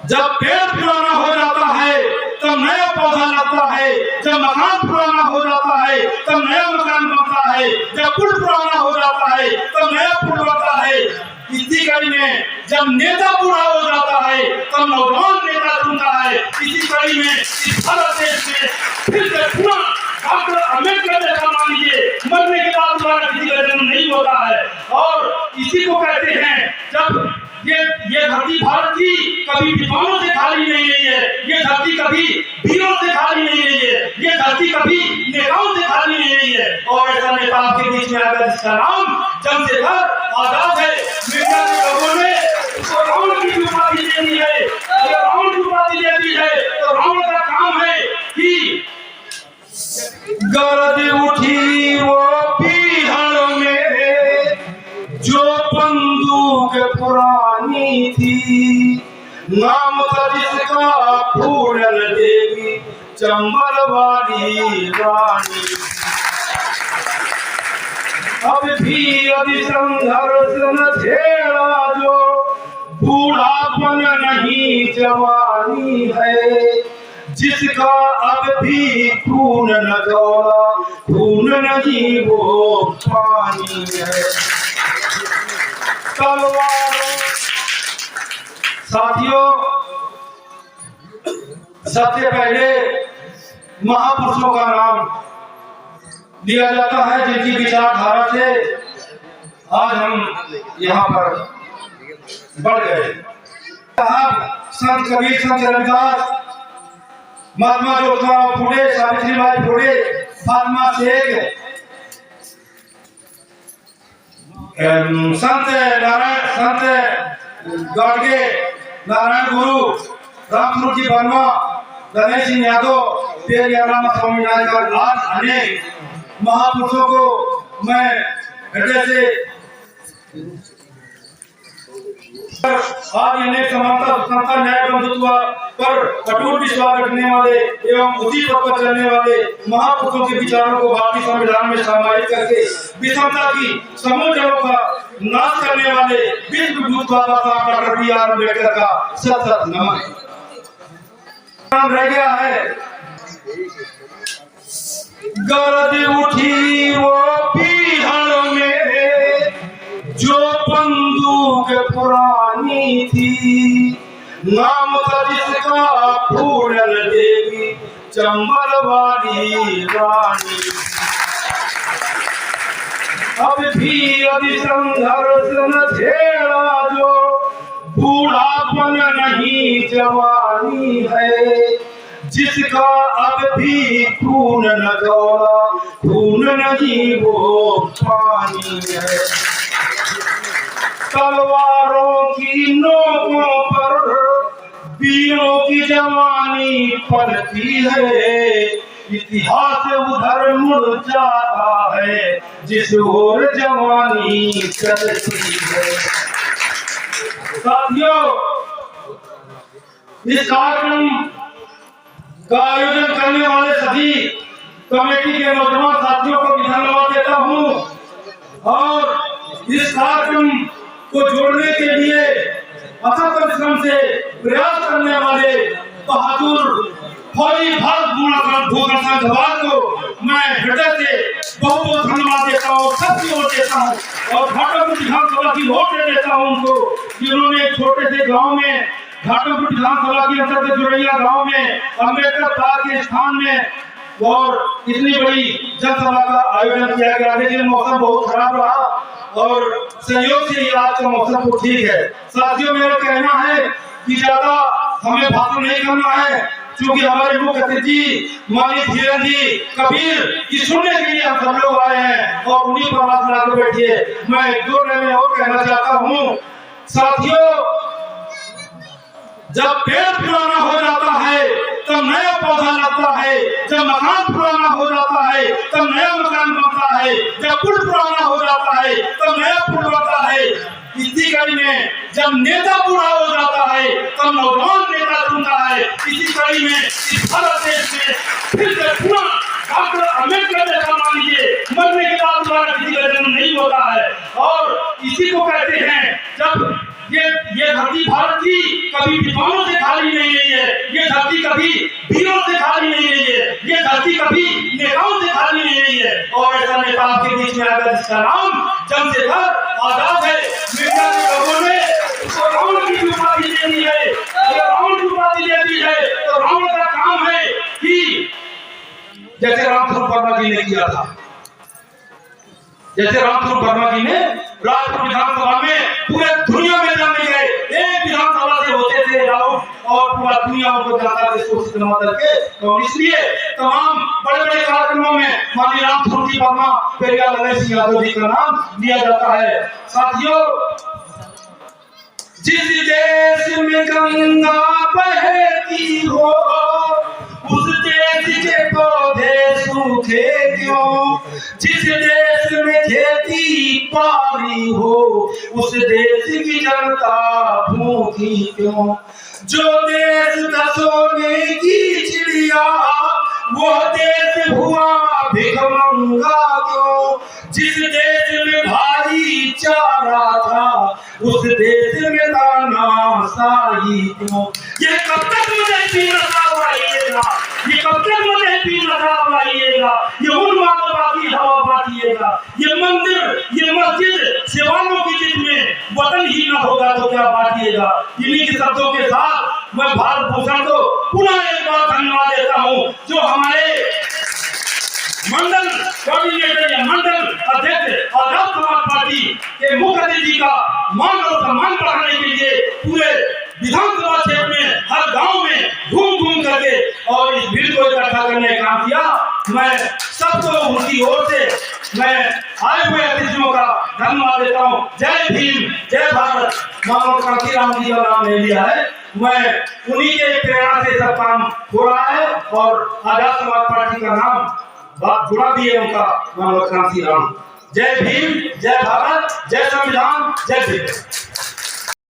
जब पेड़ पुराना हो जाता है तब नया पौधा लगता है, जब मकान पुराना हो जाता है तब नया मकान बनता है, जब पुल पुराना हो जाता है तब नया पुल बनता है। इसी कड़ी में जब नेता बूढ़ा हो जाता है तब नौजवान नेता चुनता है। इसी कड़ी में इस भारत देश में फिर से पुनः डॉक्टर अम्बेडकर जैसा मान लीजिए मरने के बाद दोबारा किसी का जन्म नहीं होता है। और इसी को कहते हैं जब ये धरती भारत की कभी विद्वानों से खाली नहीं रही है, ये धरती कभी वीरों से खाली नहीं रही है, ये धरती कभी नेताओं से खाली नहीं रही है। और ऐसा नेता आपके बीच में आकर जिसका नाम चंद्रशेखर आजाद है। मीडिया के लोगों ने उसको रावण की उपाधि दे दी है। अगर रावण की उपाधि दे दी है तो रावण का काम है कि गरज उठी वो पीहड़ में जो बंदूक पुरानी थी, नाम था जिसका पूरन देवी चंबल वाली रानी। अब भी यदि संघर्ष न झेला जो बूढ़ापन नहीं जवानी है, जिसका अब भी खून न दौड़ा खून नहीं वो पानी है। तलवारों साथियों, सबसे पहले महापुरुषों का नाम दिया जाता है जिनकी विचारधारा से आज हम यहाँ पर बढ़ गए। संत कबीर, संत रविदास, महात्मा ज्योतिराव फुले, सावित्रीबाई फुले, फातिमा शेख, संत नारायण, संत गाडगे, नारायण गुरु, रामस्वरूप जी वर्मा, गणेश सिंह यादव, पेरियाराम स्वामी नायकर, आज अनेक महापुरुषों को मैं हृदय से आज अनेक समानता, समता, न्याय, बंधुत्व पर कठोर विश्वास रखने वाले एवं उसी पथ पर चलने वाले महापुरुषों के विचारों को भारतीय संविधान में समाहित करके विषमता की समूह जड़ों का नाश करने वाले विश्व विभूत बाबा साहब डॉक्टर बी.आर. अम्बेडकर का सत सत नमन। नाम रह गया है गरज उठी वो पीहड़ में जो बंदूक पुरानी थी, नाम था जिसका पूरन देवी चंबल वाली रानी। अब भी यदि संघर्ष न झेला जो बूढ़ापन नहीं जवानी है, जिसका अब भी खून न दौड़ा खून नहीं वो पानी है। तलवारों की नोकों पर वीरों की जवानी पलती है, इतिहास उधर मुड़ जाता है जिस ओर जवानी चलती है। साथियों, इस कार्यक्रम का आयोजन करने वाले सभी कमेटी के नौजवान साथियों को भी धन्यवाद देता हूँ और इस कार्यक्रम को जोड़ने के लिए अथक परिश्रम से प्रयास करने वाले बहादुर फौजी भारत भूखंड संघवाद को मैं हृदय से बहुत बहुत धन्यवाद देता हूँ, सबकी ओर देता हूँ और घाटमपुर विधानसभा की वोट दे देता हूँ उनको, जिन्होंने छोटे से गांव में घाटमपुर विधानसभा के अंतर्गत जुड़ैया गांव में अम्बेडकर पार्क के स्थान में और इतनी बड़ी जनसभा का आयोजन किया गया। लेकिन मौसम बहुत खराब रहा और सहयोग से ये आज का मौसम तो ठीक है। साथियों, मेरा कहना है कि ज्यादा हमें भाषण नहीं करना है, क्योंकि हमारे मुख्य अतिथि माननीय धीरेन्द्र जी कबीर की सुनने के लिए हम सब लोग आए हैं और उन्हीं पर बात बनाकर बैठिए। मैं दो में और कहना चाहता हूँ, साथियों, जब पेड़ पुराना हो जाता है तब नया पौधा लगता है, जब मकान पुराना हो जाता है तब नया मकान बनता है, जब पुल पुराना हो जाता है तब नया पुल बनता है। इसी कड़ी में जब नेता बूढ़ा हो जाता है तब नौजवान नेता चुनता है। इसी कड़ी में इस भारत देश में फिर से पुनः डॉक्टर अम्बेडकर जैसा मान लीजिए मरने के बाद दोबारा किसी का जन्म नहीं होता है। और इसी को कहते हैं जब ये धरती भारत की कभी विद्वानों से खाली जाएगा जिसका नाम चंद्रशेखर आजाद है। मीडिया के लोगों ने उसको रावण की उपाधि दे दी है। अगर रावण की उपाधि दे दी है तो रावण का काम है कि जैसे रामस्वरूप वर्मा जी ने किया था, जैसे रामस्वरूप वर्मा जी ने राजपुर विधानसभा में पूरे दुनिया में जाने गए, एक विधानसभा से होते थे राउंड और पूरा दुनिया को जाता थे सोच जमा करके। तो इसलिए तमाम बड़े बड़े कार्यक्रमों में माननीय रामस्वरूप जी वर्मा, पेरियार ललन सिंह यादव जी का नाम लिया जाता है। साथियों, जिस देश में गंगा बहती हो उस देश के पौधे सूखे क्यों, जिस देश में खेती पारी हो उस देश की जनता भूखी क्यों, जो देश का सोने की चिड़िया वो देश हुआ भिखमंगा क्यों, जिस देश में भाईचारा था उस देश में तानाशाही क्यों। ये कब तक मुझे पीर नशा उड़ाइएगा, ये कब तक मुझे पीर नशा उड़ाइएगा, ये उन्मादों की हवा बांटिएगा, ये मंदिर ये मस्जिद सिवानों की जिसमें वतन ही न होगा तो क्या बांटिएगा। इन्हीं के शब्दों के साथ मैं भारत भूषण को पुनः एक बार धन्यवाद देता हूँ, जो हमारे मंडल कोऑर्डिनेटर या मंडल अध्यक्ष आजाद समाज पार्टी के मुख्य अतिथि का मान और सम्मान बढ़ाने के लिए पूरे विधानसभा क्षेत्र में हर गांव में घूम करके और इस भीड़ को इकट्ठा करने का काम किया। मैं सबको उनकी ओर से मैं आए हुए अतिथियों का धन्यवाद देता हूँ। जय भीम, जय भारत। मानव कांतीराम जी का नाम ले लिया है, मैं उन्हीं के प्रेरणा से सब काम हो रहा है और आजाद समाज पार्टी का नाम बात जुड़ा भी है उनका, मानव कांतीराम। जय भीम, जय भारत, जय संविधान, जय भीम।